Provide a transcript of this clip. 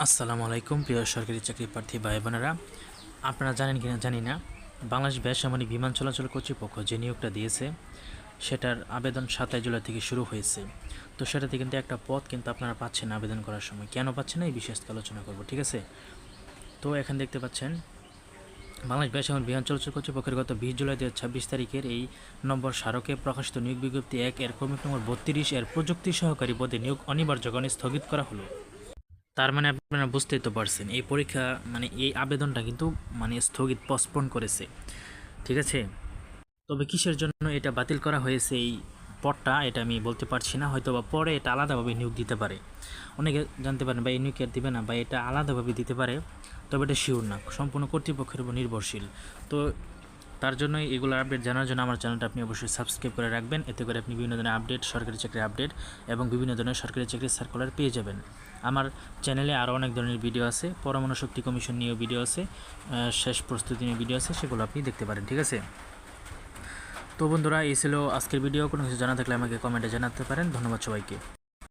আসসালামু আলাইকুম প্রিয় সরকারি চাকরি প্রার্থী ভাই বোনেরা, আপনারা জানেন কিনা জানি না, বাংলাদেশ বেসামরিক বিমান চলাচল কর্তৃপক্ষ যে নিয়োগটা দিয়েছে সেটার আবেদন 27 জুলাই থেকে শুরু হয়েছে। তো সেটাতে কিন্তু একটা পদ কিন্তু আপনারা পাচ্ছেন আবেদন করার সময়। কেন পাচ্ছেন না এই বিষয়ে আলোচনা করব, ঠিক আছে? তো এখানে দেখতে পাচ্ছেন বাংলাদেশ বেসামরিক বিমান চলাচল কর্তৃপক্ষের গত 20 জুলাই 2026 তারিখের এই নম্বর স্মারকে প্রকাশিত নিয়োগ বিজ্ঞপ্তি 1 এর ক্রমিক নম্বর 32 এর প্রযুক্তি সহকারী পদে নিয়োগ অনিবার্যকরণে স্থগিত করা হলো। তার মানে আপনারা বুঝতেই তো পারছেন এই পরীক্ষা মানে এই আবেদনটা কিন্তু স্থগিত পোস্টপোন করেছে, ঠিক আছে? তবে কিসের জন্য এটা বাতিল করা হয়েছে এই পদটা এটা আমি বলতে পারছি না, হয়তো বা পরে এটা আলাদাভাবে নিয়োগ দিতে পারে। অনেকে জানতে পারেন বা এই নিয়োগ আর দিবে না বা এটা আলাদাভাবে দিতে পারে, তবে এটা শিওর না, সম্পূর্ণ কর্তৃপক্ষের উপর নির্ভরশীল। তো তার জন্যই এগুলো আপডেট জানার জন্য আমার চ্যানেলটা আপনি অবশ্যই সাবস্ক্রাইব করে রাখবেন। এতে করে আপনি বিভিন্ন ধরনের আপডেট, সরকারি চাকরির আপডেট এবং বিভিন্ন ধরনের সরকারি চাকরির সার্কুলার পেয়ে যাবেন। আমার চ্যানেলে আরও অনেক ধরনের ভিডিও আছে, পরমাণু শক্তি কমিশন নিয়েও ভিডিও আছে, শেষ প্রস্তুতি নিয়ে ভিডিও আছে, সেগুলো আপনি দেখতে পারেন, ঠিক আছে? তো বন্ধুরা, এই ছিল আজকের ভিডিও। কোনো কিছু জানা থাকলে আমাকে কমেন্টে জানাতে পারেন। ধন্যবাদ সবাইকে।